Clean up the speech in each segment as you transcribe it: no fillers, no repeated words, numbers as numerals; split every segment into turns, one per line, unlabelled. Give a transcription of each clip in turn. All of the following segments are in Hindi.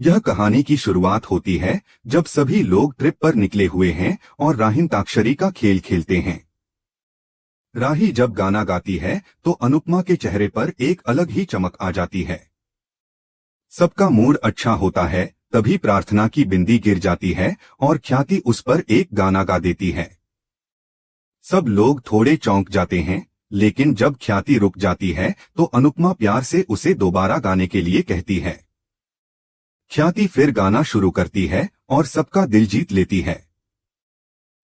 यह कहानी की शुरुआत होती है जब सभी लोग ट्रिप पर निकले हुए हैं और राहिंताक्षरी का खेल खेलते हैं। राही जब गाना गाती है तो अनुपमा के चेहरे पर एक अलग ही चमक आ जाती है। सबका मूड अच्छा होता है, तभी प्रार्थना की बिंदी गिर जाती है और ख्याति उस पर एक गाना गा देती है। सब लोग थोड़े चौंक जाते हैं, लेकिन जब ख्याति रुक जाती है तो अनुपमा प्यार से उसे दोबारा गाने के लिए कहती है। ख्याति फिर गाना शुरू करती है और सबका दिल जीत लेती है।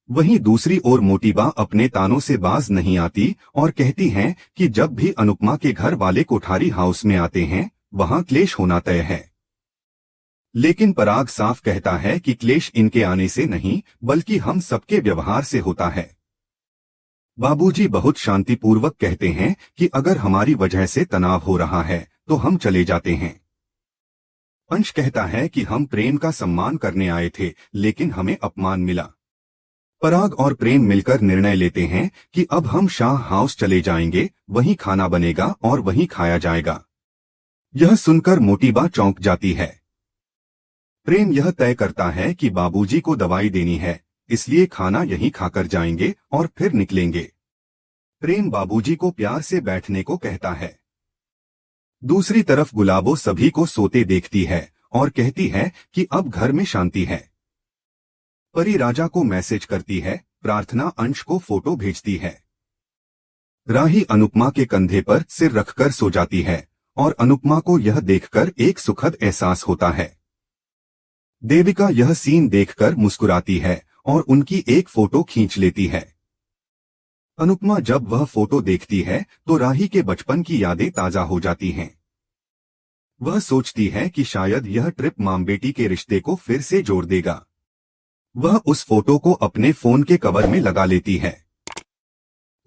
वहीं दूसरी ओर मोटीबा अपने तानों से बाज नहीं आती और कहती हैं कि जब भी अनुपमा के घर वाले कोठारी हाउस में आते हैं वहां क्लेश होना तय है। लेकिन पराग साफ कहता है कि क्लेश इनके आने से नहीं बल्कि हम सबके व्यवहार से होता है। बाबूजी बहुत शांतिपूर्वक कहते हैं कि अगर हमारी वजह से तनाव हो रहा है तो हम चले जाते हैं। अंश कहता है कि हम प्रेम का सम्मान करने आए थे लेकिन हमें अपमान मिला। पराग और प्रेम मिलकर निर्णय लेते हैं कि अब हम शाह हाउस चले जाएंगे, वहीं खाना बनेगा और वहीं खाया जाएगा। यह सुनकर मोटीबा चौंक जाती है। प्रेम यह तय करता है कि बाबूजी को दवाई देनी है, इसलिए खाना यहीं खाकर जाएंगे और फिर निकलेंगे। प्रेम बाबूजी को प्यार से बैठने को कहता है। दूसरी तरफ गुलाबो सभी को सोते देखती है और कहती है कि अब घर में शांति है। परी राजा को मैसेज करती है, प्रार्थना अंश को फोटो भेजती है। राही अनुपमा के कंधे पर सिर रखकर सो जाती है और अनुपमा को यह देखकर एक सुखद एहसास होता है। देविका यह सीन देखकर मुस्कुराती है और उनकी एक फोटो खींच लेती है। अनुपमा जब वह फोटो देखती है तो राही के बचपन की यादें ताजा हो जाती हैं। वह सोचती है कि शायद यह ट्रिप मां बेटी के रिश्ते को फिर से जोड़ देगा। वह उस फोटो को अपने फोन के कवर में लगा लेती है।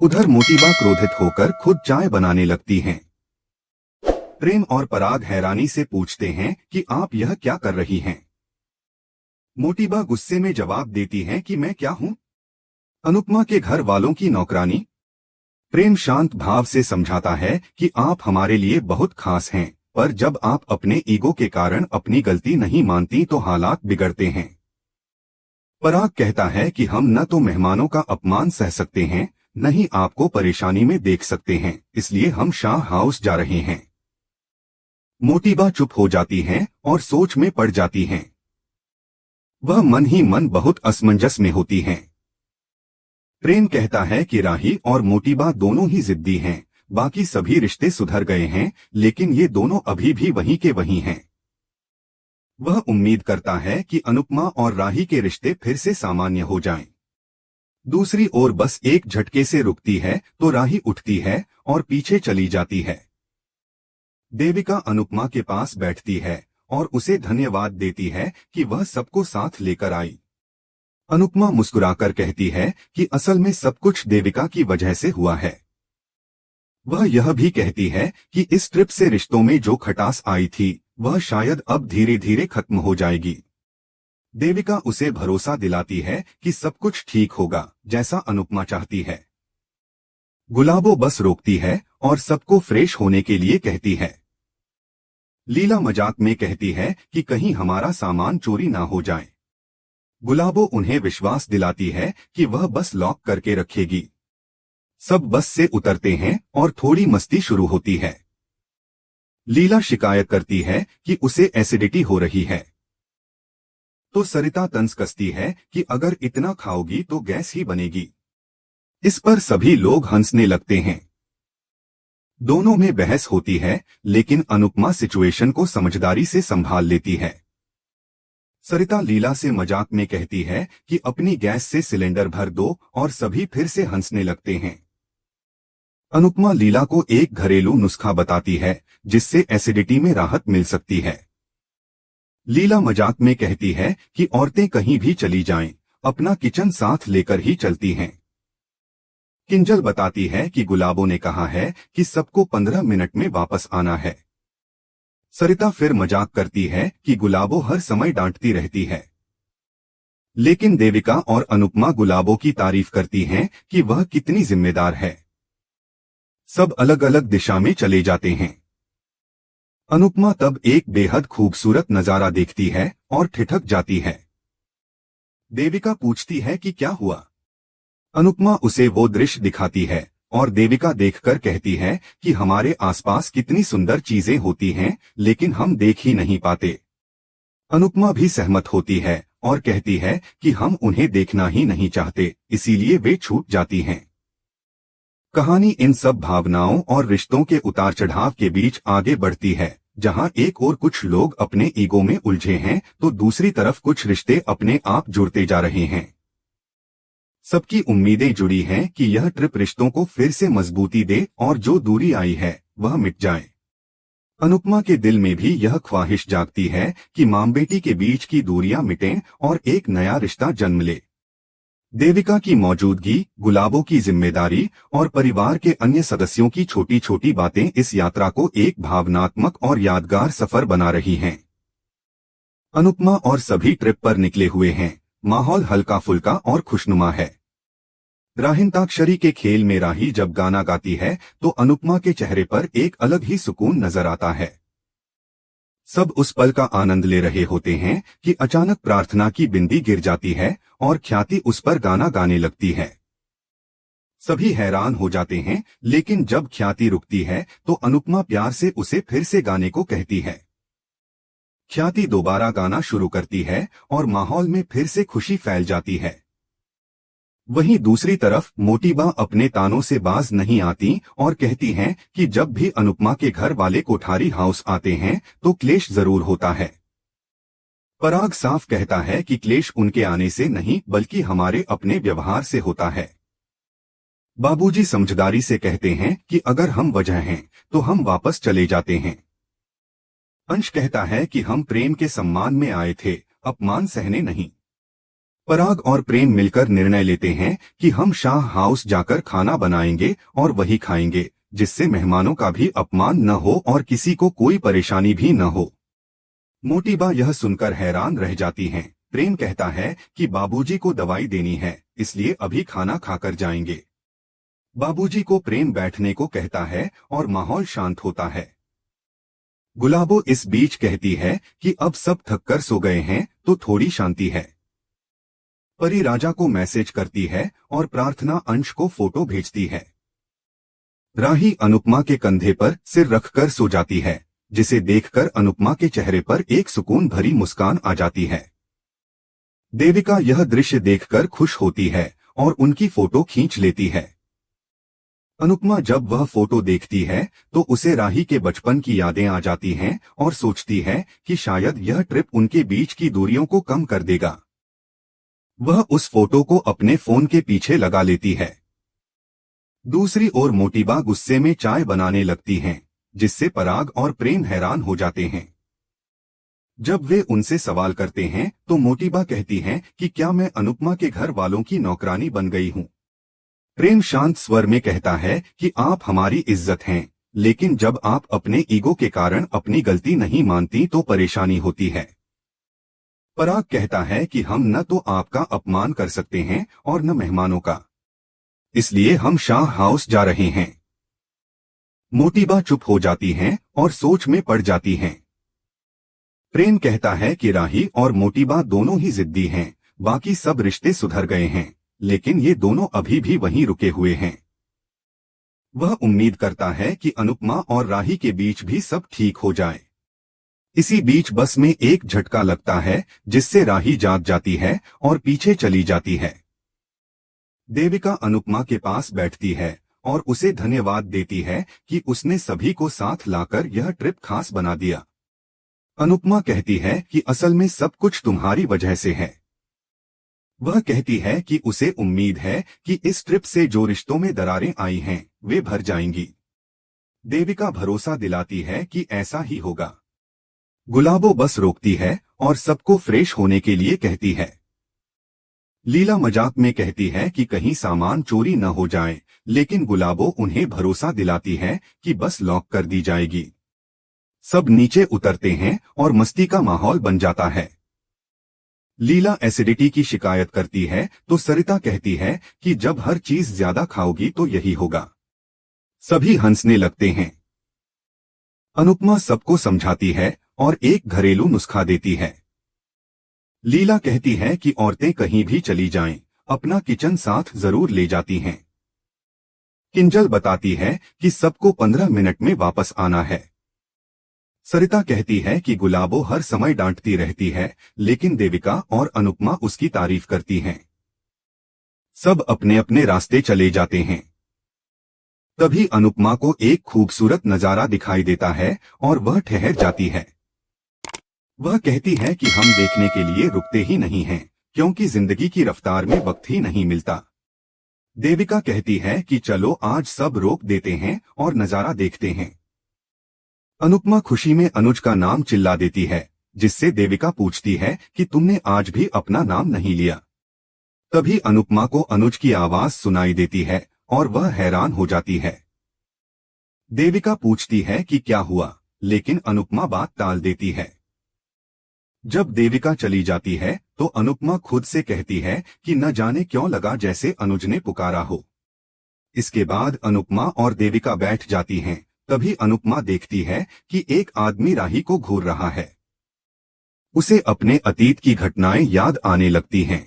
उधर मोटीबा क्रोधित होकर खुद चाय बनाने लगती हैं। प्रेम और पराग हैरानी से पूछते हैं कि आप यह क्या कर रही हैं? मोटीबा गुस्से में जवाब देती है कि मैं क्या हूं? अनुपमा के घर वालों की नौकरानी? प्रेम शांत भाव से समझाता है कि आप हमारे लिए बहुत खास हैं, पर जब आप अपने ईगो के कारण अपनी गलती नहीं मानती तो हालात बिगड़ते हैं। पराग कहता है कि हम न तो मेहमानों का अपमान सह सकते हैं, न ही आपको परेशानी में देख सकते हैं, इसलिए हम शाह हाउस जा रहे हैं। मोटीबा चुप हो जाती हैं और सोच में पड़ जाती हैं। वह मन ही मन बहुत असमंजस में होती हैं। प्रेम कहता है कि राही और मोटीबा दोनों ही जिद्दी हैं, बाकी सभी रिश्ते सुधर गए हैं, लेकिन ये दोनों अभी भी वहीं के वहीं हैं। वह उम्मीद करता है कि अनुपमा और राही के रिश्ते फिर से सामान्य हो जाएं। दूसरी ओर बस एक झटके से रुकती है तो राही उठती है और पीछे चली जाती है। देविका अनुपमा के पास बैठती है और उसे धन्यवाद देती है कि वह सबको साथ लेकर आई। अनुपमा मुस्कुराकर कहती है कि असल में सब कुछ देविका की वजह से हुआ है। वह यह भी कहती है कि इस ट्रिप से रिश्तों में जो खटास आई थी वह शायद अब धीरे धीरे खत्म हो जाएगी। देविका उसे भरोसा दिलाती है कि सब कुछ ठीक होगा, जैसा अनुपमा चाहती है। गुलाबो बस रोकती है और सबको फ्रेश होने के लिए कहती है। लीला मजाक में कहती है कि कहीं हमारा सामान चोरी ना हो जाए। गुलाबो उन्हें विश्वास दिलाती है कि वह बस लॉक करके रखेगी। सब बस से उतरते हैं और थोड़ी मस्ती शुरू होती है। लीला शिकायत करती है कि उसे एसिडिटी हो रही है, तो सरिता तंज कसती है कि अगर इतना खाओगी तो गैस ही बनेगी। इस पर सभी लोग हंसने लगते हैं। दोनों में बहस होती है, लेकिन अनुपमा सिचुएशन को समझदारी से संभाल लेती है। सरिता लीला से मजाक में कहती है कि अपनी गैस से सिलेंडर भर दो और सभी फिर से हंसने लगते हैं। अनुपमा लीला को एक घरेलू नुस्खा बताती है जिससे एसिडिटी में राहत मिल सकती है। लीला मजाक में कहती है कि औरतें कहीं भी चली जाएं, अपना किचन साथ लेकर ही चलती हैं। किंजल बताती है कि गुलाबो ने कहा है कि सबको 15 मिनट में वापस आना है। सरिता फिर मजाक करती है कि गुलाबो हर समय डांटती रहती है। लेकिन देविका और अनुपमा गुलाबो की तारीफ करती हैं कि वह कितनी जिम्मेदार है। सब अलग अलग दिशा में चले जाते हैं। अनुपमा तब एक बेहद खूबसूरत नजारा देखती है और ठिठक जाती है। देविका पूछती है कि क्या हुआ। अनुपमा उसे वो दृश्य दिखाती है और देविका देखकर कहती है कि हमारे आसपास कितनी सुंदर चीजें होती हैं, लेकिन हम देख ही नहीं पाते। अनुपमा भी सहमत होती है और कहती है कि हम उन्हें देखना ही नहीं चाहते, इसीलिए वे छूट जाती हैं। कहानी इन सब भावनाओं और रिश्तों के उतार चढ़ाव के बीच आगे बढ़ती है, जहां एक और कुछ लोग अपने ईगो में उलझे हैं तो दूसरी तरफ कुछ रिश्ते अपने आप जुड़ते जा रहे हैं। सबकी उम्मीदें जुड़ी हैं कि यह ट्रिप रिश्तों को फिर से मजबूती दे और जो दूरी आई है वह मिट जाए। अनुपमा के दिल में भी यह ख्वाहिश जागती है कि मां बेटी के बीच की दूरियां मिटें और एक नया रिश्ता जन्म ले। देविका की मौजूदगी, गुलाबों की जिम्मेदारी और परिवार के अन्य सदस्यों की छोटी छोटी बातें इस यात्रा को एक भावनात्मक और यादगार सफर बना रही हैं। अनुपमा और सभी ट्रिप पर निकले हुए हैं। माहौल हल्का फुल्का और खुशनुमा है। राहिंताक्षरी के खेल में राही जब गाना गाती है तो अनुपमा के चेहरे पर एक अलग ही सुकून नजर आता है। सब उस पल का आनंद ले रहे होते हैं कि अचानक प्रार्थना की बिंदी गिर जाती है और ख्याति उस पर गाना गाने लगती है। सभी हैरान हो जाते हैं, लेकिन जब ख्याति रुकती है तो अनुपमा प्यार से उसे फिर से गाने को कहती है। ख्याति दोबारा गाना शुरू करती है और माहौल में फिर से खुशी फैल जाती है। वहीं दूसरी तरफ मोटीबा अपने तानों से बाज नहीं आती और कहती हैं कि जब भी अनुपमा के घर वाले कोठारी हाउस आते हैं तो क्लेश जरूर होता है। पराग साफ कहता है कि क्लेश उनके आने से नहीं बल्कि हमारे अपने व्यवहार से होता है। बाबूजी समझदारी से कहते हैं कि अगर हम वजह हैं तो हम वापस चले जाते हैं। अंश कहता है कि हम प्रेम के सम्मान में आए थे, अपमान सहने नहीं। पराग और प्रेम मिलकर निर्णय लेते हैं कि हम शाह हाउस जाकर खाना बनाएंगे और वही खाएंगे, जिससे मेहमानों का भी अपमान न हो और किसी को कोई परेशानी भी न हो। मोटीबा यह सुनकर हैरान रह जाती हैं। प्रेम कहता है कि बाबूजी को दवाई देनी है, इसलिए अभी खाना खाकर जाएंगे। बाबूजी को प्रेम बैठने को कहता है और माहौल शांत होता है। गुलाबो इस बीच कहती है कि अब सब थककर सो गए हैं तो थोड़ी शांति है। परी राजा को मैसेज करती है और प्रार्थना अंश को फोटो भेजती है। राही अनुपमा के कंधे पर सिर रखकर सो जाती है, जिसे देखकर अनुपमा के चेहरे पर एक सुकून भरी मुस्कान आ जाती है। देविका यह दृश्य देखकर खुश होती है और उनकी फोटो खींच लेती है। अनुपमा जब वह फोटो देखती है तो उसे राही के बचपन की यादें आ जाती हैं और सोचती है कि शायद यह ट्रिप उनके बीच की दूरियों को कम कर देगा। वह उस फोटो को अपने फोन के पीछे लगा लेती है। दूसरी ओर मोटीबा गुस्से में चाय बनाने लगती हैं, जिससे पराग और प्रेम हैरान हो जाते हैं। जब वे उनसे सवाल करते हैं तो मोटीबा कहती हैं कि क्या मैं अनुपमा के घर वालों की नौकरानी बन गई हूं। प्रेम शांत स्वर में कहता है कि आप हमारी इज्जत हैं, लेकिन जब आप अपने ईगो के कारण अपनी गलती नहीं मानती तो परेशानी होती है। पराग कहता है कि हम न तो आपका अपमान कर सकते हैं और न मेहमानों का, इसलिए हम शाह हाउस जा रहे हैं। मोटीबा चुप हो जाती हैं और सोच में पड़ जाती हैं। प्रेम कहता है कि राही और मोटीबा दोनों ही जिद्दी हैं, बाकी सब रिश्ते सुधर गए हैं, लेकिन ये दोनों अभी भी वहीं रुके हुए हैं। वह उम्मीद करता है कि अनुपमा और राही के बीच भी सब ठीक हो जाए। इसी बीच बस में एक झटका लगता है, जिससे राही जाग जाती है और पीछे चली जाती है। देविका अनुपमा के पास बैठती है और उसे धन्यवाद देती है कि उसने सभी को साथ लाकर यह ट्रिप खास बना दिया। अनुपमा कहती है कि असल में सब कुछ तुम्हारी वजह से है। वह कहती है कि उसे उम्मीद है कि इस ट्रिप से जो रिश्तों में दरारें आई हैं, वे भर जाएंगी। देविका भरोसा दिलाती है कि ऐसा ही होगा। गुलाबो बस रोकती है और सबको फ्रेश होने के लिए कहती है। लीला मजाक में कहती है कि कहीं सामान चोरी न हो जाए, लेकिन गुलाबो उन्हें भरोसा दिलाती है कि बस लॉक कर दी जाएगी। सब नीचे उतरते हैं और मस्ती का माहौल बन जाता है। लीला एसिडिटी की शिकायत करती है तो सरिता कहती है कि जब हर चीज ज्यादा खाओगी तो यही होगा। सभी हंसने लगते हैं। अनुपमा सबको समझाती है और एक घरेलू नुस्खा देती है। लीला कहती है कि औरतें कहीं भी चली जाएं, अपना किचन साथ जरूर ले जाती हैं। किंजल बताती है कि सबको 15 मिनट में वापस आना है। सरिता कहती है कि गुलाबो हर समय डांटती रहती है, लेकिन देविका और अनुपमा उसकी तारीफ करती हैं। सब अपने अपने रास्ते चले जाते हैं। तभी अनुपमा को एक खूबसूरत नजारा दिखाई देता है और वह ठहर जाती है। वह कहती है कि हम देखने के लिए रुकते ही नहीं हैं, क्योंकि जिंदगी की रफ्तार में वक्त ही नहीं मिलता। देविका कहती है कि चलो आज सब रोक देते हैं और नजारा देखते हैं। अनुपमा खुशी में अनुज का नाम चिल्ला देती है, जिससे देविका पूछती है कि तुमने आज भी अपना नाम नहीं लिया। तभी अनुपमा को अनुज की आवाज सुनाई देती है और वह हैरान हो जाती है। देविका पूछती है कि क्या हुआ, लेकिन अनुपमा बात टाल देती है। जब देविका चली जाती है तो अनुपमा खुद से कहती है कि न जाने क्यों लगा जैसे अनुज ने पुकारा हो। इसके बाद अनुपमा और देविका बैठ जाती हैं। तभी अनुपमा देखती है कि एक आदमी राही को घूर रहा है। उसे अपने अतीत की घटनाएं याद आने लगती हैं।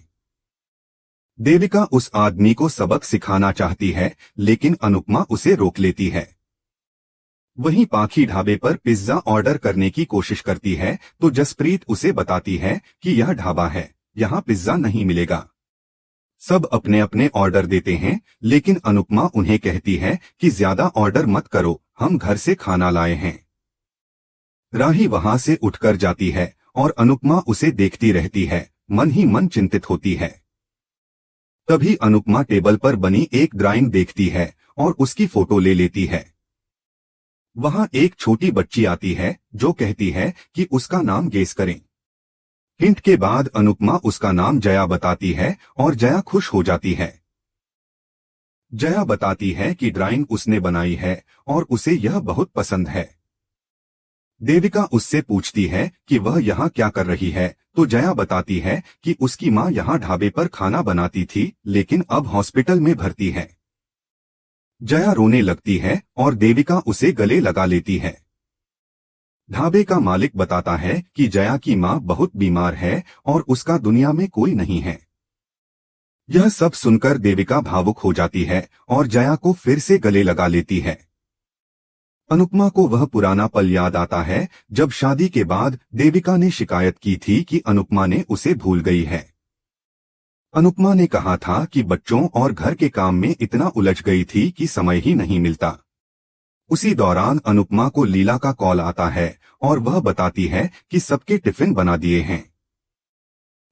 देविका उस आदमी को सबक सिखाना चाहती है, लेकिन अनुपमा उसे रोक लेती है। वहीं पाखी ढाबे पर पिज्जा ऑर्डर करने की कोशिश करती है तो जसप्रीत उसे बताती है कि यह ढाबा है, यहाँ पिज्जा नहीं मिलेगा। सब अपने अपने ऑर्डर देते हैं, लेकिन अनुपमा उन्हें कहती है कि ज्यादा ऑर्डर मत करो, हम घर से खाना लाए हैं। राही वहां से उठकर जाती है और अनुपमा उसे देखती रहती है, मन ही मन चिंतित होती है। तभी अनुपमा टेबल पर बनी एक ड्राइंग देखती है और उसकी फोटो ले लेती है। वहां एक छोटी बच्ची आती है जो कहती है कि उसका नाम गेस करें। हिंट के बाद अनुपमा उसका नाम जया बताती है और जया खुश हो जाती है। जया बताती है कि ड्राइंग उसने बनाई है और उसे यह बहुत पसंद है। देविका उससे पूछती है कि वह यहाँ क्या कर रही है, तो जया बताती है कि उसकी माँ यहाँ ढाबे पर खाना बनाती थी, लेकिन अब हॉस्पिटल में भर्ती है। जया रोने लगती है और देविका उसे गले लगा लेती है। ढाबे का मालिक बताता है कि जया की माँ बहुत बीमार है और उसका दुनिया में कोई नहीं है। यह सब सुनकर देविका भावुक हो जाती है और जया को फिर से गले लगा लेती है। अनुपमा को वह पुराना पल याद आता है जब शादी के बाद देविका ने शिकायत की थी कि अनुपमा ने उसे भूल गई है। अनुपमा ने कहा था कि बच्चों और घर के काम में इतना उलझ गई थी कि समय ही नहीं मिलता। उसी दौरान अनुपमा को लीला का कॉल आता है और वह बताती है कि सबके टिफिन बना दिए हैं।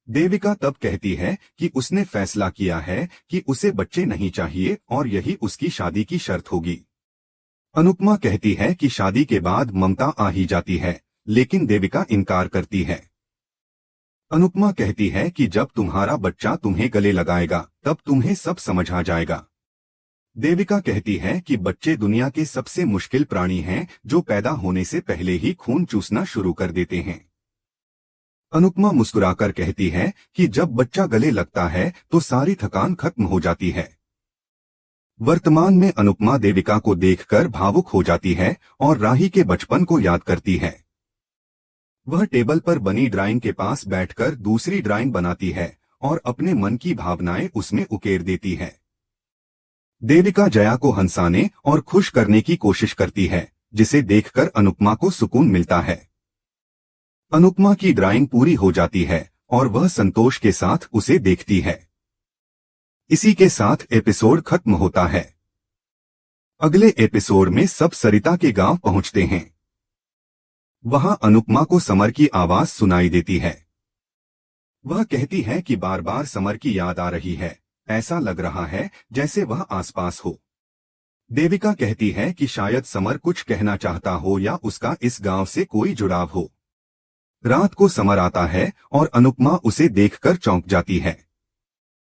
देविका तब कहती है कि उसने फैसला किया है कि उसे बच्चे नहीं चाहिए और यही उसकी शादी की शर्त होगी। अनुपमा कहती है कि शादी के बाद ममता आ ही जाती है, लेकिन देविका इनकार करती है। अनुपमा कहती है कि जब तुम्हारा बच्चा तुम्हें गले लगाएगा तब तुम्हें सब समझ आ जाएगा। देविका कहती है कि बच्चे दुनिया के सबसे मुश्किल प्राणी हैं जो पैदा होने से पहले ही खून चूसना शुरू कर देते हैं। अनुपमा मुस्कुराकर कहती है कि जब बच्चा गले लगता है तो सारी थकान खत्म हो जाती है। वर्तमान में अनुपमा देविका को देखकर भावुक हो जाती है और राही के बचपन को याद करती है। वह टेबल पर बनी ड्राइंग के पास बैठकर दूसरी ड्राइंग बनाती है और अपने मन की भावनाएं उसमें उकेर देती है। देविका जया को हंसाने और खुश करने की कोशिश करती है, जिसे देखकर अनुपमा को सुकून मिलता है। अनुपमा की ड्राइंग पूरी हो जाती है और वह संतोष के साथ उसे देखती है। इसी के साथ एपिसोड खत्म होता है। अगले एपिसोड में सब सरिता के गांव पहुंचते हैं। वहां अनुपमा को समर की आवाज सुनाई देती है। वह कहती है कि बार बार समर की याद आ रही है, ऐसा लग रहा है जैसे वह आसपास हो। देविका कहती है कि शायद समर कुछ कहना चाहता हो या उसका इस गांव से कोई जुड़ाव हो। रात को समर आता है और अनुपमा उसे देखकर चौंक जाती है।